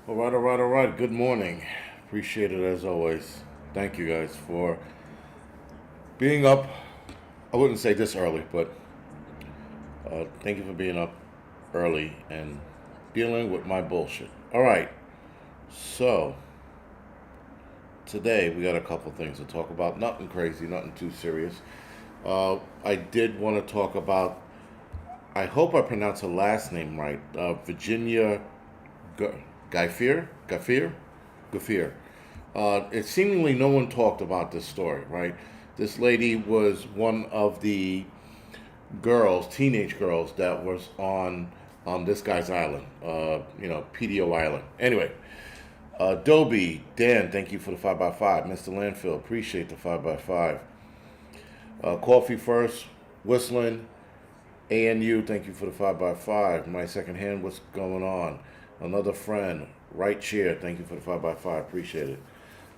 All right. Good morning. Appreciate it as always. Thank you guys for being up. I wouldn't say this early, but thank you for being up early and dealing with my bullshit. All right. So, today we got a couple things to talk about. Nothing crazy, nothing too serious. I did want to talk about, I hope I pronounced her last name right, Virginia Gu- Giuffre. It seemingly no one talked about this story, right? This lady was one of the girls, teenage girls, that was on this guy's island, PDO Island. Anyway, Dobie, Dan, thank you for the 5 by 5 Mr. Landfill, appreciate the 5 by 5 Coffee First, Whistling, ANU, thank you for the 5 by 5 My second hand, what's going on? Another friend, right chair, thank you for the 5 by 5 appreciate it.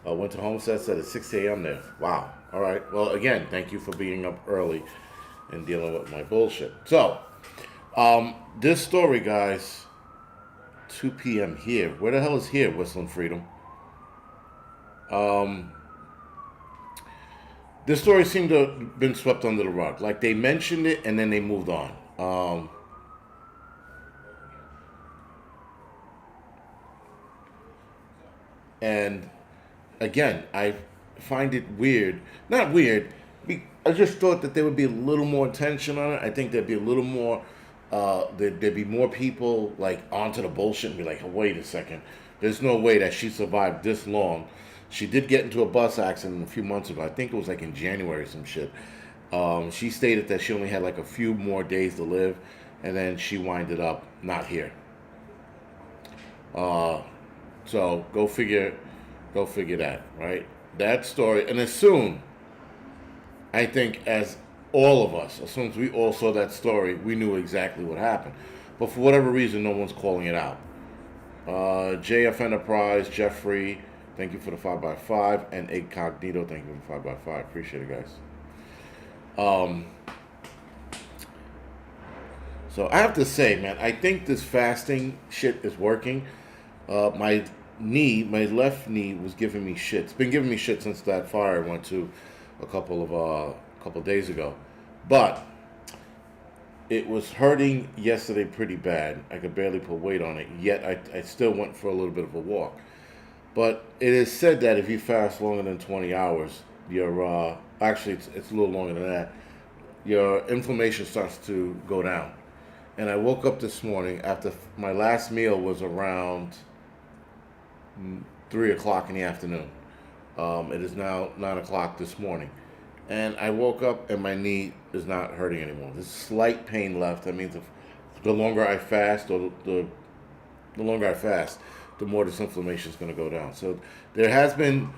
Went to Homestead, said it's 6 a.m. there. Wow. All right. Well, again, thank you for being up early and dealing with my bullshit. So, this story, guys, 2 p.m. here. Where the hell is here, Whistling Freedom? Um, this story seemed to have been swept under the rug. Like they mentioned it and then they moved on. And again, I find it weird. Not weird. I just thought that there would be a little more attention on it. I think there'd be a little more. There'd be more people like onto the bullshit and be like, "Wait a second, there's no way that she survived this long." She did get into a bus accident a few months ago. I think it was like in January or some shit. She stated that she only had like a few more days to live, and then she winded up not here. Uh, so go figure that, right? That story, and as soon, I think, as all of us, as soon as we all saw that story, we knew exactly what happened. But for whatever reason, no one's calling it out. JF Enterprise, Giuffre, thank you for the 5 by 5 and Incognito, thank you for the 5 by 5 Appreciate it, guys. Um, so I have to say, man, I think this fasting shit is working. My left knee was giving me shit. It's been giving me shit since that fire I went to a couple days ago, but it was hurting yesterday pretty bad. I could barely put weight on it. Yet I still went for a little bit of a walk. But it is said that if you fast longer than 20 hours, your actually it's a little longer than that. Your inflammation starts to go down. And I woke up this morning after my last meal was around 3 o'clock in the afternoon. It is now 9 o'clock this morning, and I woke up and my knee is not hurting anymore. There's slight pain left. That means the longer I fast, or the longer I fast, the more this inflammation is going to go down. So there has been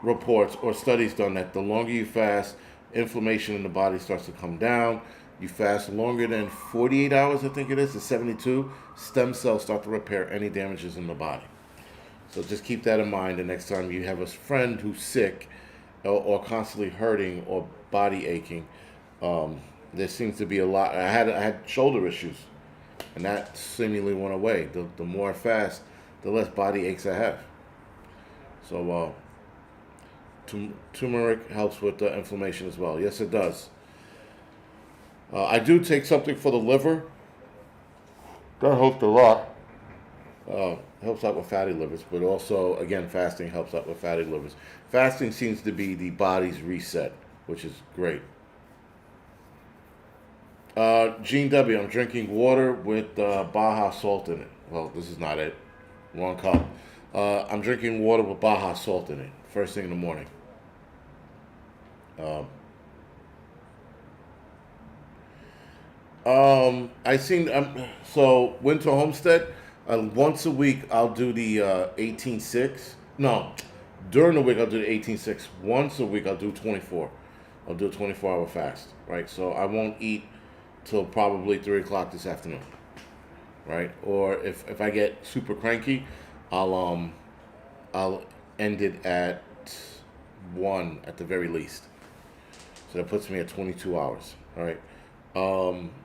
reports or studies done that the longer you fast, inflammation in the body starts to come down. You fast longer than 48 hours, I think it is, to 72, stem cells start to repair any damages in the body. So just keep that in mind the next time you have a friend who's sick or constantly hurting or body aching. There seems to be a lot. I had shoulder issues, and that seemingly went away. The more I fast, the less body aches I have. So turmeric helps with the inflammation as well. Yes, it does. I do take something for the liver. That helped a lot. Helps out with fatty livers, but also, again, fasting helps out with fatty livers. Fasting seems to be the body's reset, which is great. Gene W, I'm drinking water with Baja salt in it. Well, this is not it. Wrong cup. I'm drinking water with Baja salt in it, first thing in the morning. Um, I seen so Winter Homestead. Once a week, I'll do the 18-6. No, during the week I'll do the 18-6. Once a week I'll do 24. I'll do a 24-hour fast, right? So I won't eat till probably 3 o'clock this afternoon, right? Or if I get super cranky, I'll um I'll end it at 1 at the very least. So that puts me at 22 hours, all right?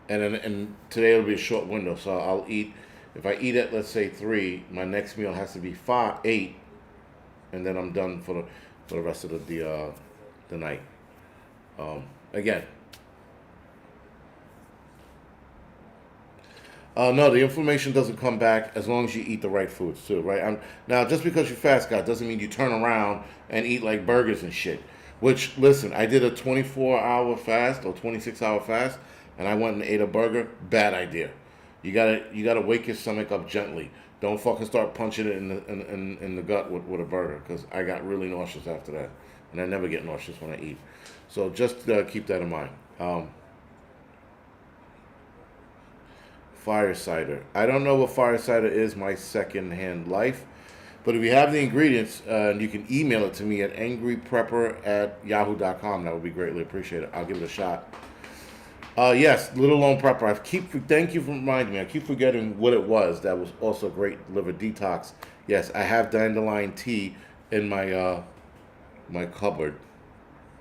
And today it'll be a short window, so I'll eat If I eat at, let's say, 3, my next meal has to be 5, 8, and then I'm done for the rest of the night. Again, no, the inflammation doesn't come back as long as you eat the right foods too, right? Now, just because you fast, God, doesn't mean you turn around and eat like burgers and shit. Which, listen, I did a 24-hour fast or 26-hour fast, and I went and ate a burger. Bad idea. You gotta wake your stomach up gently. Don't fucking start punching it in the gut with a burger, because I got really nauseous after that, and I never get nauseous when I eat. So just keep that in mind. Fire cider. I don't know what fire cider is, my second-hand life. But if you have the ingredients, you can email it to me at angryprepper@yahoo.com. That would be greatly appreciated. I'll give it a shot. Yes, Little Lone Prepper. Thank you for reminding me. I keep forgetting what it was. That was also great liver detox. Yes, I have dandelion tea in my cupboard,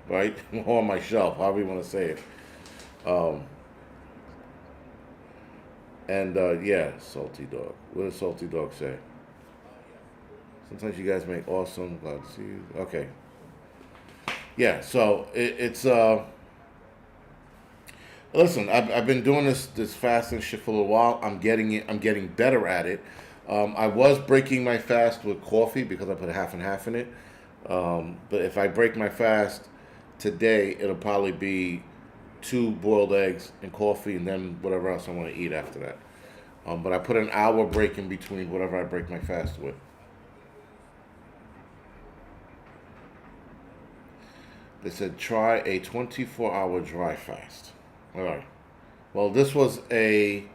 right, or on my shelf, however you want to say it. Um, and yeah, salty dog. What does salty dog say? Sometimes you guys make awesome. Glad to see you. Okay. Yeah. So it's Listen, I've been doing this fasting shit for a little while. I'm getting it. I'm getting better at it. I was breaking my fast with coffee because I put half and half in it. But if I break my fast today, it'll probably be 2 boiled eggs and coffee, and then whatever else I want to eat after that. But I put an hour break in between whatever I break my fast with. They said try a 24-hour dry fast. All right. Well, this was a.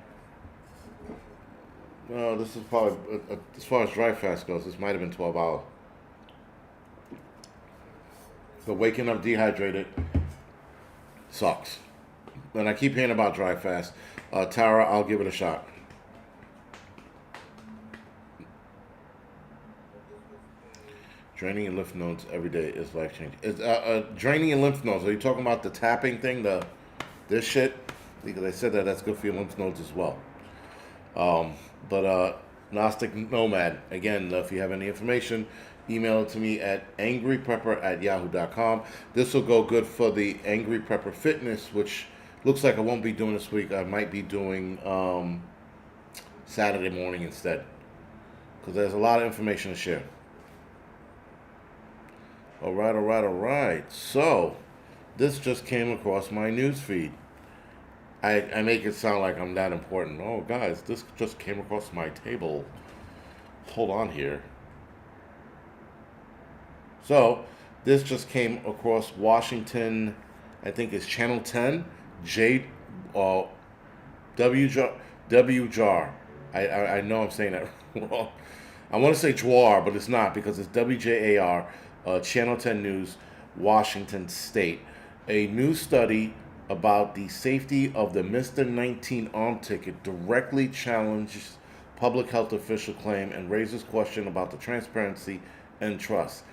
Well, this is probably as far as dry fast goes. This might have been 12 hours. But waking up dehydrated sucks. And I keep hearing about dry fast. Tara, I'll give it a shot. Draining your lymph nodes every day is life changing. Draining your lymph nodes. Are you talking about the tapping thing? This shit? Because they said that's good for your lymph nodes as well. But Gnostic Nomad, again, if you have any information, email it to me at angryprepper@yahoo.com. This will go good for the Angry Prepper Fitness, which looks like I won't be doing this week. I might be doing Saturday morning instead, because there's a lot of information to share. All right. So, this just came across my news feed. I make it sound like I'm that important. Oh, guys, this just came across my table. Hold on here. So, this just came across Washington, I think it's Channel 10, WJAR. I know I'm saying that wrong. I want to say JWAR, but it's not, because it's WJAR, Channel 10 News, Washington State. A new study about the safety of the Mr. 19 arm ticket directly challenges public health official claim and raises question about the transparency and trust.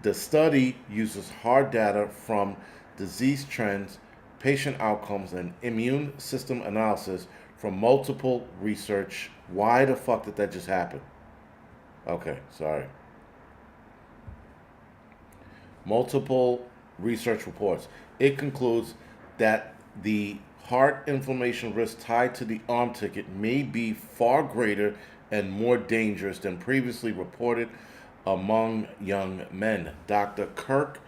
The study uses hard data from disease trends, patient outcomes, and immune system analysis from multiple research. Why the fuck did that just happen? Okay, sorry. Multiple research reports. It concludes that the heart inflammation risk tied to the arm ticket may be far greater and more dangerous than previously reported among young men. Dr. Kirk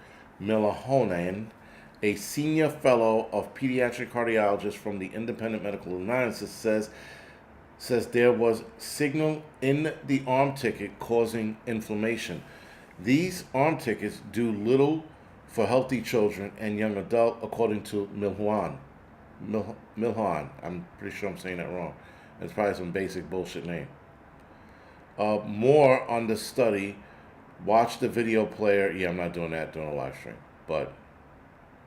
Millihonan, a senior fellow of pediatric cardiologist from the Independent Medical Alliance, says there was signal in the arm ticket causing inflammation. These arm tickets do little for healthy children and young adults, according to Milhoan. I'm pretty sure I'm saying that wrong. It's probably some basic bullshit name. More on the study. Watch the video player. Yeah, I'm not doing that during a live stream. But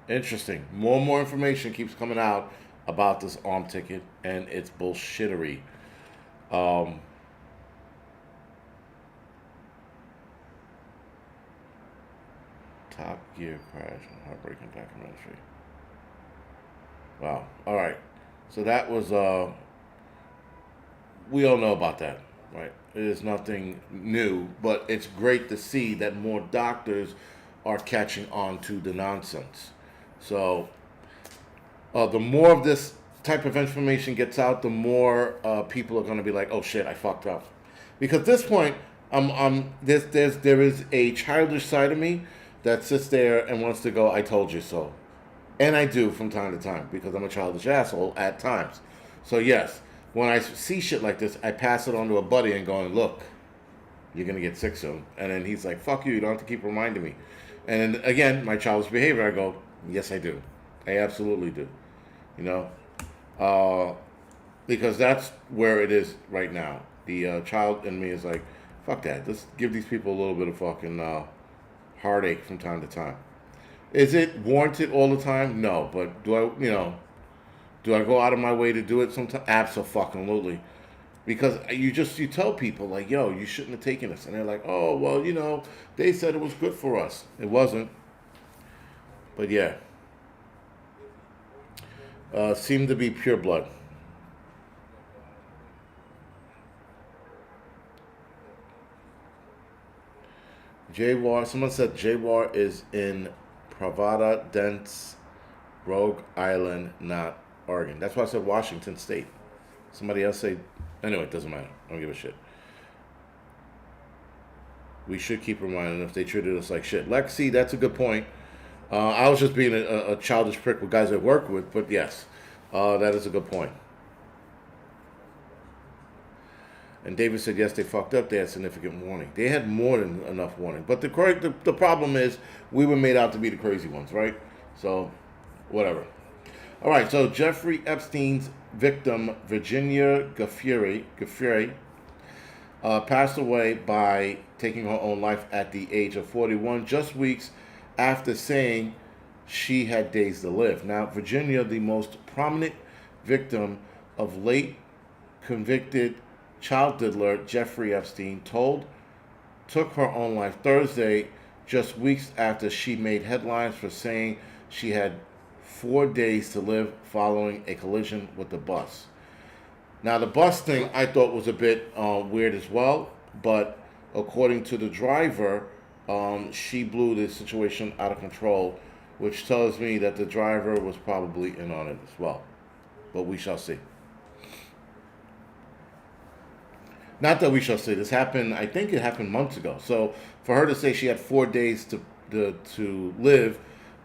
interesting. More and more information keeps coming out about this arm ticket and its bullshittery. Top Gear crash and heartbreaking documentary. Wow. All right. So that was we all know about that, right? It is nothing new, but it's great to see that more doctors are catching on to the nonsense. So, the more of this type of information gets out, the more people are going to be like, "Oh shit, I fucked up." Because at this point, there is a childish side of me that sits there and wants to go, "I told you so," and I do from time to time because I'm a childish asshole at times. So yes, when I see shit like this, I pass it on to a buddy and going, "Look, you're gonna get sick soon," and then he's like, "Fuck you, you don't have to keep reminding me." And then again, my childish behavior, I go, "Yes, I do. I absolutely do." You know, uh, because that's where it is right now. The child in me is like, fuck that. Let's give these people a little bit of fucking heartache from time to time. Is it warranted all the time? No, but do I go out of my way to do it sometimes? Absolutely. Because you tell people like, yo, you shouldn't have taken this, and they're like, oh well, they said it was good for us. It wasn't. But yeah, seemed to be pure blood. Jawar, someone said Jawar is in Pravada, Dense, Rogue Island, not Oregon. That's why I said Washington State. Somebody else say, anyway, it doesn't matter. I don't give a shit. We should keep reminding them if they treated us like shit. Lexi, that's a good point. I was just being a childish prick with guys I work with, but yes, that is a good point. And David said, yes, they fucked up. They had significant warning. They had more than enough warning. But the problem is we were made out to be the crazy ones, right? So, whatever. All right, so Jeffrey Epstein's victim, Virginia Giuffre, passed away by taking her own life at the age of 41, just weeks after saying she had days to live. Now, Virginia, the most prominent victim of late convicted child diddler Jeffrey Epstein, took her own life Thursday, just weeks after she made headlines for saying she had 4 days to live following a collision with the bus. Now, the bus thing I thought was a bit weird as well, but according to the driver, she blew the situation out of control, which tells me that the driver was probably in on it as well. But we shall see. Not that we shall see. This happened, I think it happened months ago. So for her to say she had 4 days to live,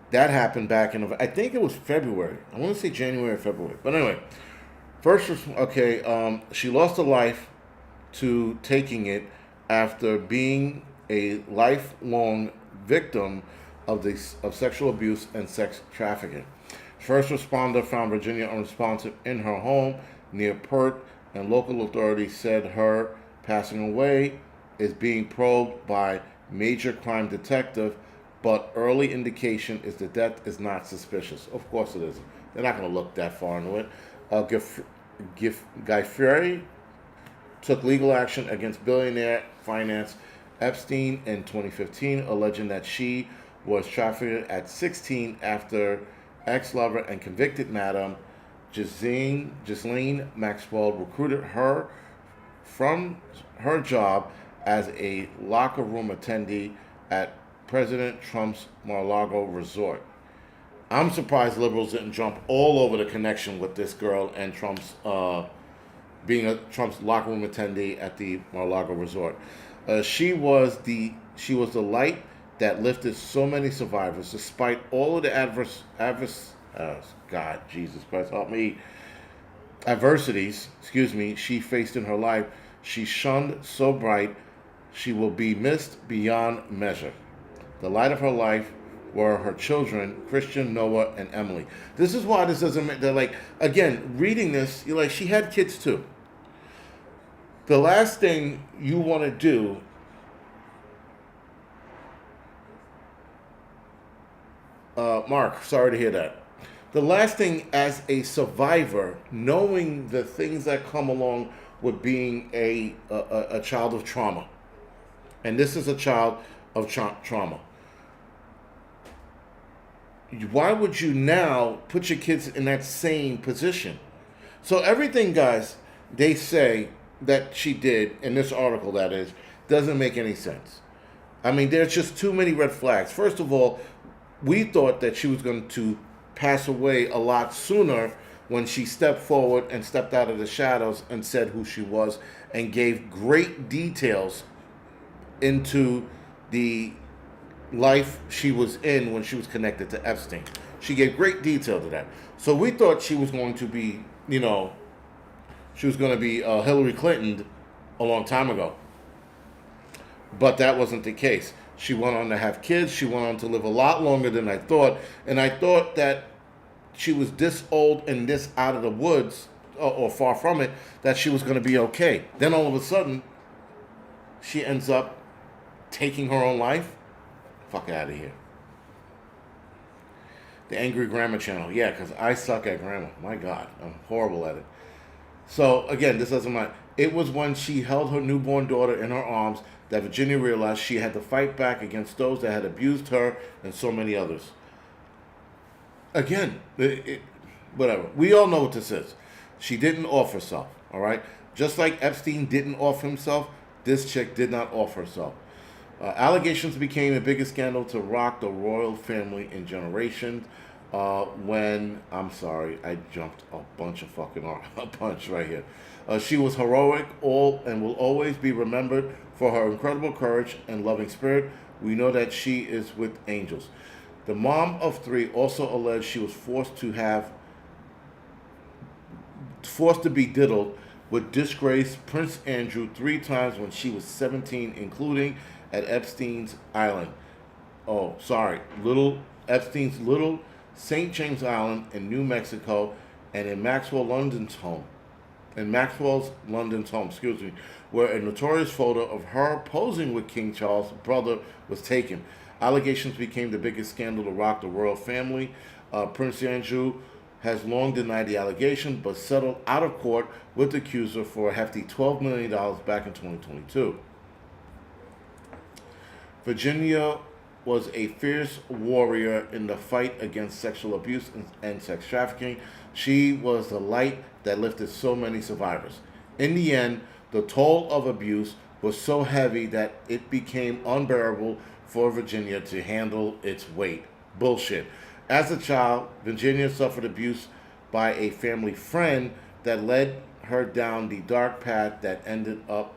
that happened back in, I think it was February. I want to say January or February. But anyway, she lost her life to taking it after being a lifelong victim of sexual abuse and sex trafficking. First responder found Virginia unresponsive in her home near Perth, and local authorities said her passing away is being probed by major crime detective, but early indication is the death is not suspicious. Of course it isn't. They're not going to look that far into it. Giuffre took legal action against billionaire finance Epstein in 2015, alleging that she was trafficked at 16 after ex-lover and convicted Madam Ghislaine Maxwell recruited her from her job as a locker room attendee at President Trump's Mar-a-Lago resort. I'm surprised liberals didn't jump all over the connection with this girl and Trump's being Trump's locker room attendee at the Mar-a-Lago resort. She was the light that lifted so many survivors, despite all of the God, Jesus Christ, help me. Adversities, she faced in her life. She shone so bright, she will be missed beyond measure. The light of her life were her children, Christian, Noah, and Emily. This is why this doesn't make, they're like, again, reading this, you're like, she had kids too. The last thing you want to do Mark, sorry to hear that. The last thing as a survivor, knowing the things that come along with being a child of trauma, and this is a child of trauma, why would you now put your kids in that same position? So everything, guys, they say, that she did in this article, that is, doesn't make any sense. I mean, there's just too many red flags. First of all, we thought that she was going to pass away a lot sooner when she stepped forward and stepped out of the shadows and said who she was and gave great details into the life she was in when she was connected to Epstein. She gave great detail to that. So we thought she was going to be, she was going to be Hillary Clinton a long time ago. But that wasn't the case. She went on to have kids. She went on to live a lot longer than I thought. And I thought that she was this old and this out of the woods, or far from it, that she was going to be okay. Then all of a sudden, she ends up taking her own life. Fuck out of here. The Angry Grammar Channel. Yeah, because I suck at grammar. My God, I'm horrible at it. So, again, this doesn't matter. It was when she held her newborn daughter in her arms that Virginia realized she had to fight back against those that had abused her and so many others. Again, whatever. We all know what this is. She didn't off herself, all right? Just like Epstein didn't off himself, this chick did not off herself. Allegations became the biggest scandal to rock the royal family in generations. I'm sorry, I jumped a bunch of a bunch right here. She was heroic, and will always be remembered for her incredible courage and loving spirit. We know that she is with angels. The mom of three also alleged she was forced to be diddled with disgraced Prince Andrew 3 times when she was 17, including at Epstein's Island. Epstein's Little St. James Island in New Mexico, and in Maxwell's London's home, where a notorious photo of her posing with King Charles' brother was taken. Allegations became the biggest scandal to rock the royal family. Prince Andrew has long denied the allegation, but settled out of court with the accuser for a hefty $12 million back in 2022. Virginia was a fierce warrior in the fight against sexual abuse and sex trafficking. She was the light that lifted so many survivors. In the end, the toll of abuse was so heavy that it became unbearable for Virginia to handle its weight. Bullshit. As a child, Virginia suffered abuse by a family friend that led her down the dark path that ended up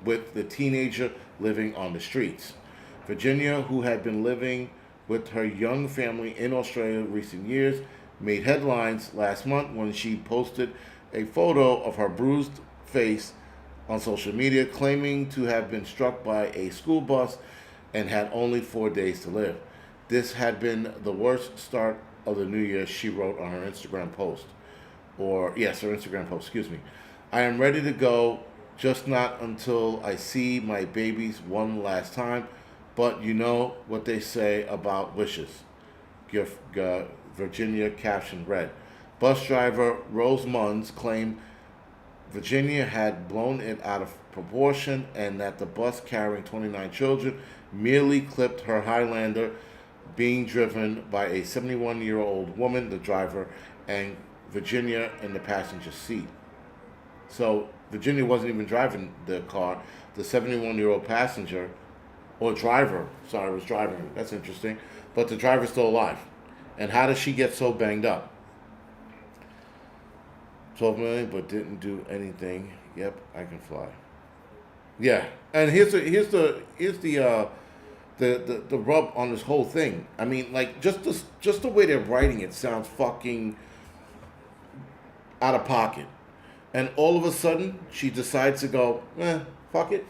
with the teenager living on the streets. Virginia, who had been living with her young family in Australia in recent years, made headlines last month when she posted a photo of her bruised face on social media, claiming to have been struck by a school bus and had only 4 days to live. This had been the worst start of the new year, she wrote on her Instagram post. Excuse me. I am ready to go, just not until I see my babies one last time. But you know what they say about wishes. Virginia caption read. Bus driver Rose Munns claimed Virginia had blown it out of proportion and that the bus carrying 29 children merely clipped her Highlander, being driven by a 71-year-old woman, the driver, and Virginia in the passenger seat. So Virginia wasn't even driving the car. The 71-year-old passenger, or driver, was driving. That's interesting. But the driver's still alive. And how does she get so banged up? 12 million, but didn't do anything. Yep, I can fly. Yeah, and here's the rub on this whole thing. I mean, like, just the way they're writing it sounds fucking out of pocket. And all of a sudden, she decides to go, fuck it.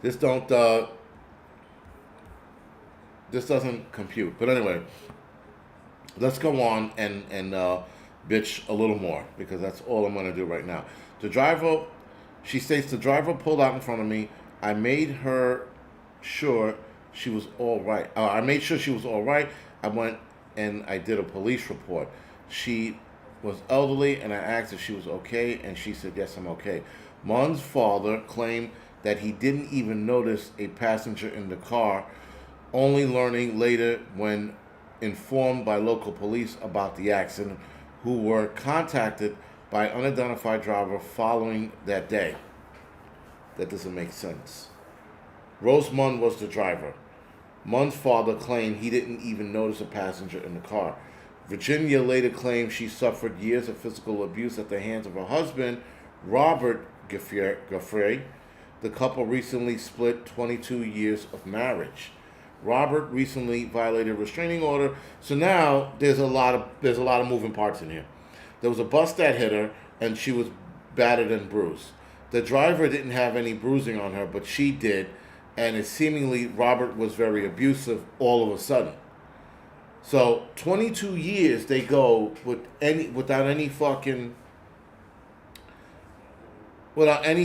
This doesn't compute. But anyway, let's go on and bitch a little more, because that's all I'm going to do right now. She states, the driver pulled out in front of me. I made sure she was all right. I went and I did a police report. She was elderly, and I asked if she was okay, and she said, yes, I'm okay. Mun's father claimed that he didn't even notice a passenger in the car, only learning later when informed by local police about the accident, who were contacted by unidentified driver following that day. That doesn't make sense. Rose Munn was the driver. Munn's father claimed he didn't even notice a passenger in the car. Virginia later claimed she suffered years of physical abuse at the hands of her husband, Robert Giuffre. The couple recently split 22 years of marriage. Robert recently violated a restraining order, so now there's a lot of moving parts in here. There was a bus that hit her, and she was battered and bruised. The driver didn't have any bruising on her, but she did, and it seemingly Robert was very abusive all of a sudden. So 22 years they go without any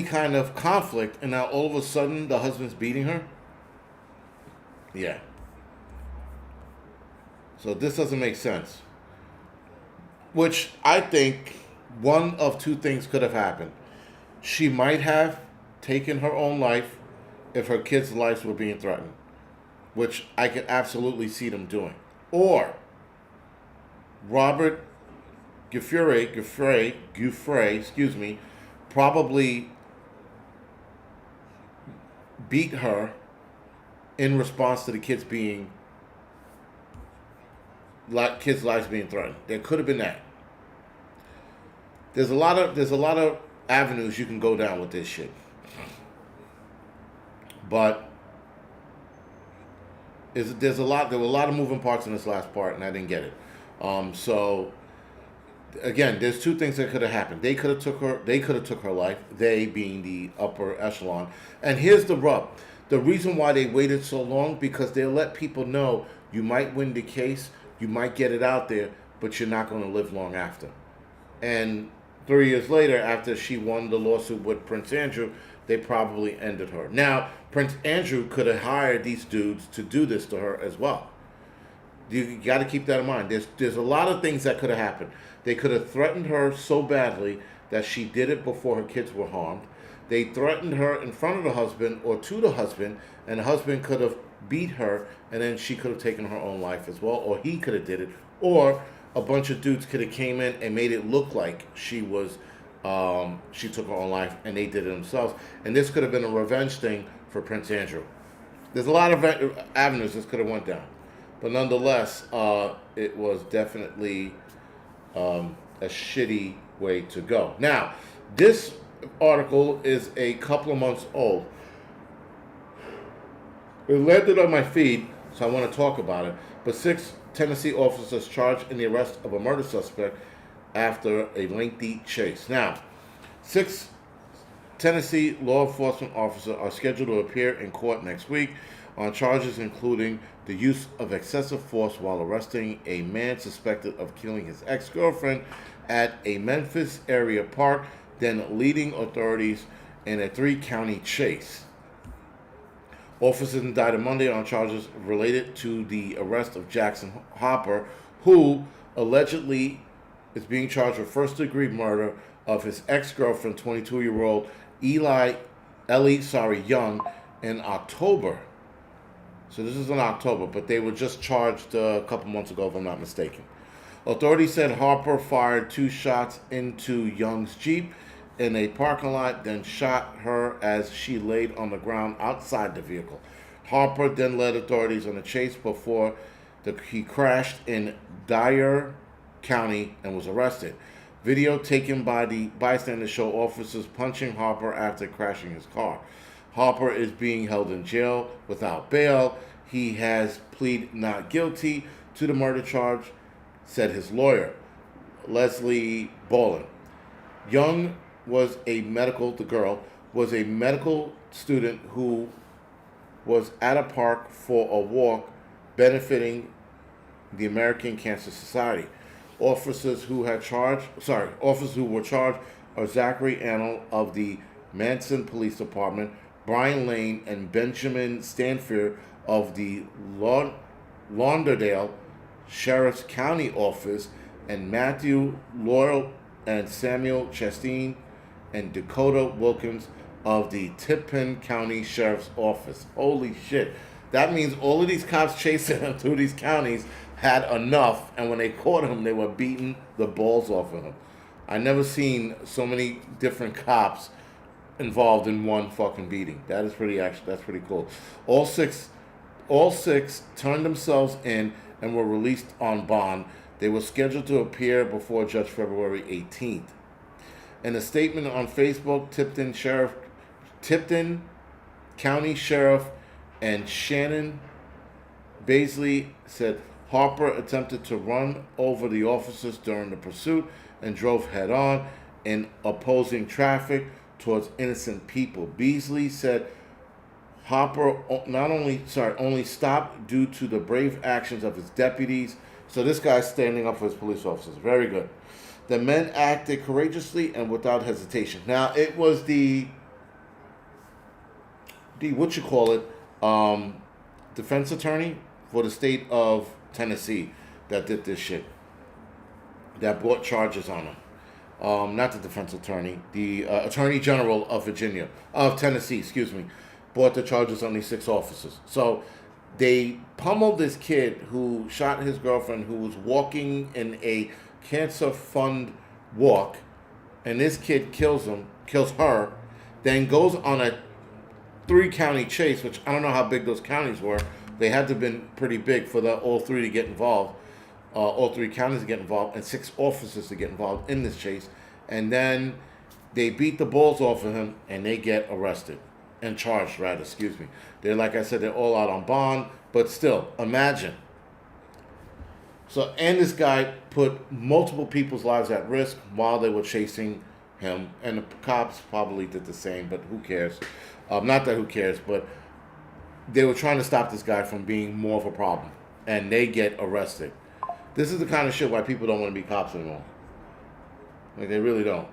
kind of conflict, and now all of a sudden the husband's beating her. Yeah. So this doesn't make sense. Which I think one of two things could have happened. She might have taken her own life if her kids' lives were being threatened, which I could absolutely see them doing. Or Robert Giuffre, probably beat her in response to the kids' lives being threatened. There could have been that. There's a lot of avenues you can go down with this shit. But there were a lot of moving parts in this last part, and I didn't get it. So again, there's two things that could have happened. They could have took her life, they being the upper echelon. And here's the rub. The reason why they waited so long, because they'll let people know you might win the case, you might get it out there, but you're not going to live long after. And 3 years later, after she won the lawsuit with Prince Andrew, they probably ended her. Now, Prince Andrew could have hired these dudes to do this to her as well. You got to keep that in mind. There's a lot of things that could have happened. They could have threatened her so badly that she did it before her kids were harmed. They threatened her in front of the husband or to the husband, and the husband could have beat her, and then she could have taken her own life as well, or he could have did it, or a bunch of dudes could have came in and made it look like she took her own life, and they did it themselves. And this could have been a revenge thing for Prince Andrew. There's a lot of avenues this could have went down, but nonetheless, it was definitely a shitty way to go. Now, this article is a couple of months old. It landed on my feed, so I want to talk about it. But 6 Tennessee officers charged in the arrest of a murder suspect after a lengthy chase. Now, 6 Tennessee law enforcement officers are scheduled to appear in court next week on charges including the use of excessive force while arresting a man suspected of killing his ex-girlfriend at a Memphis area park, then leading authorities in a 3-county chase. Officers indicted Monday on charges related to the arrest of Jackson Hopper, who allegedly is being charged with first-degree murder of his ex-girlfriend, 22-year-old Ellie Young, in October. So this is in October, but they were just charged a couple months ago, if I'm not mistaken. Authorities said Harper fired 2 shots into Young's Jeep in a parking lot, then shot her as she laid on the ground outside the vehicle. Harper then led authorities on a chase before he crashed in Dyer County and was arrested. Video taken by the bystanders show officers punching Harper after crashing his car. Harper is being held in jail without bail. He has pleaded not guilty to the murder charge, said his lawyer, Leslie Bolin. The girl was a medical student who was at a park for a walk benefiting the American Cancer Society. Officers who were charged are Zachary Annell of the Manson Police Department, Brian Lane and Benjamin Stanfield of the Lauderdale Sheriff's County Office, and Matthew Laurel and Samuel Chastain and Dakota Wilkins of the Tippin County Sheriff's Office. Holy shit. That means all of these cops chasing him through these counties had enough, and when they caught him, they were beating the balls off of him. I never seen so many different cops involved in one fucking beating. That is pretty actually that's pretty cool. All six all six turned themselves in and were released on bond. They were scheduled to appear before Judge February 18th. In a statement on Facebook, Tipton County Sheriff and Shannon Baisley said Harper attempted to run over the officers during the pursuit and drove head on in opposing traffic towards innocent people. Beasley said Harper only stopped due to the brave actions of his deputies. So this guy's standing up for his police officers. Very good. The men acted courageously and without hesitation. Now it was the what you call it, defense attorney for the state of Tennessee that did this shit. That brought charges on him. Not the defense attorney, the attorney general of Tennessee, excuse me, brought the charges on these 6 officers. So they pummeled this kid who shot his girlfriend, who was walking in a cancer fund walk, and this kid kills her, then goes on a 3-county chase, which I don't know how big those counties were. They had to have been pretty big for all 3 to get involved. All 3 counties to get involved, and 6 officers to get involved in this chase. And then they beat the balls off of him, and they get arrested. And charged, rather, excuse me. They're, like I said, they're all out on bond, but still, imagine. So, and this guy put multiple people's lives at risk while they were chasing him. And the cops probably did the same, but who cares? Not that who cares, but they were trying to stop this guy from being more of a problem. And they get arrested. This is the kind of shit why people don't want to be cops anymore. Like, they really don't.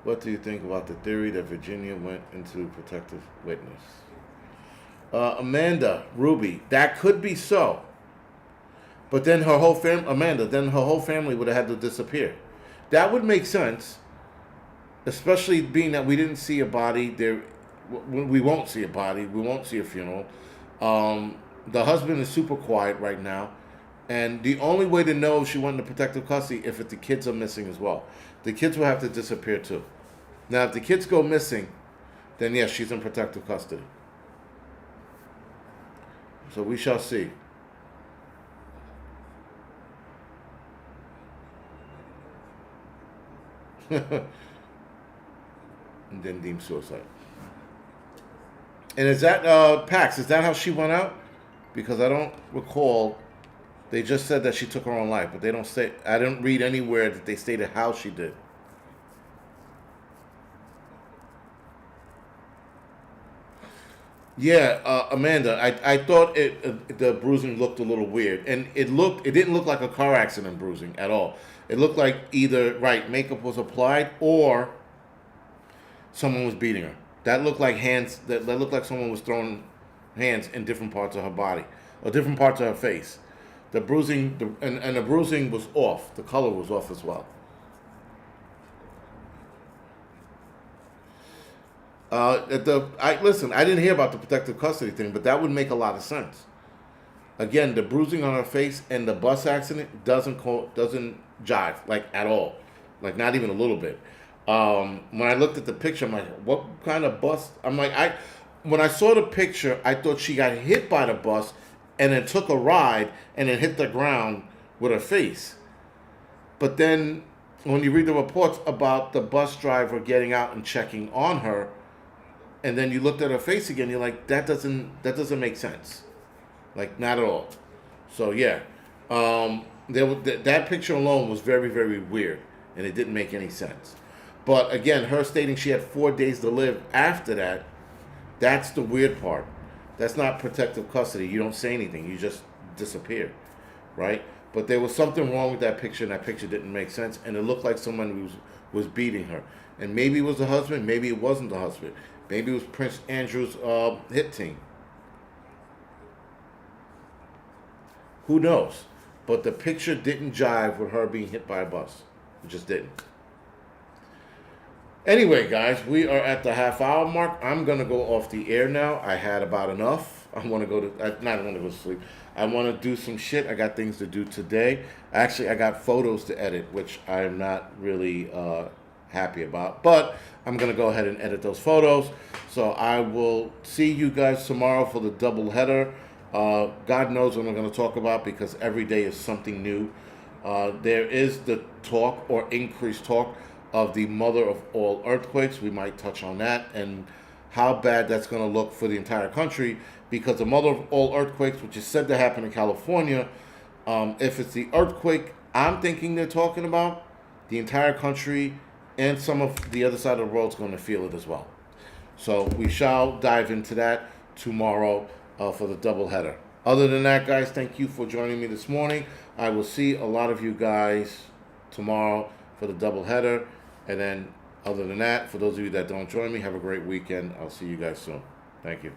What do you think about the theory that Virginia went into protective witness? Amanda Ruby, that could be so. But then her whole family would have had to disappear. That would make sense, especially being that we didn't see a body. We won't see a body. We won't see a funeral. The husband is super quiet right now. And the only way to know if she went into protective custody if the kids are missing as well. The kids will have to disappear too. Now, if the kids go missing, then yes, she's in protective custody. So we shall see. And then deemed suicide. And is that, Pax, is that how she went out? Because I don't recall. They just said that she took her own life, but they don't say. I didn't read anywhere that they stated how she did. Yeah, Amanda, I thought the bruising looked a little weird, and it didn't look like a car accident bruising at all. It looked like either makeup was applied or someone was beating her. That looked like hands. That looked like someone was throwing hands in different parts of her body or different parts of her face. The bruising, and the bruising was off. The color was off as well. Listen. I didn't hear about the protective custody thing, but that would make a lot of sense. Again, the bruising on her face and the bus accident doesn't jive at all, not even a little bit. When I looked at the picture, I'm like, what kind of bus? When I saw the picture, I thought she got hit by the bus and then took a ride and then hit the ground with her face. But then when you read the reports about the bus driver getting out and checking on her, and then you looked at her face again, you're like, that doesn't make sense. Not at all. So yeah, that picture alone was very, very weird, and it didn't make any sense. But again, her stating she had 4 days to live after that, that's the weird part. That's not protective custody. You don't say anything. You just disappear, right? But there was something wrong with that picture, and that picture didn't make sense, and it looked like someone was beating her. And maybe it was the husband. Maybe it wasn't the husband. Maybe it was Prince Andrew's hit team. Who knows? But the picture didn't jive with her being hit by a bus. It just didn't. Anyway, guys, we are at the half-hour mark. I'm going to go off the air now. I had about enough. I want to go to, not I want to go to sleep. I want to do some shit. I got things to do today. Actually, I got photos to edit, which I'm not really happy about. But I'm going to go ahead and edit those photos. So I will see you guys tomorrow for the double header. God knows what I'm going to talk about because every day is something new. There is the talk or increased talk of the mother of all earthquakes. We might touch on that and how bad that's going to look for the entire country, because the mother of all earthquakes, which is said to happen in California, if it's the earthquake I'm thinking they're talking about, the entire country and some of the other side of the world is going to feel it as well. So we shall dive into that tomorrow for the doubleheader. Other than that, guys, thank you for joining me this morning. I will see a lot of you guys tomorrow for the doubleheader. And then, other than that, for those of you that don't join me, have a great weekend. I'll see you guys soon. Thank you.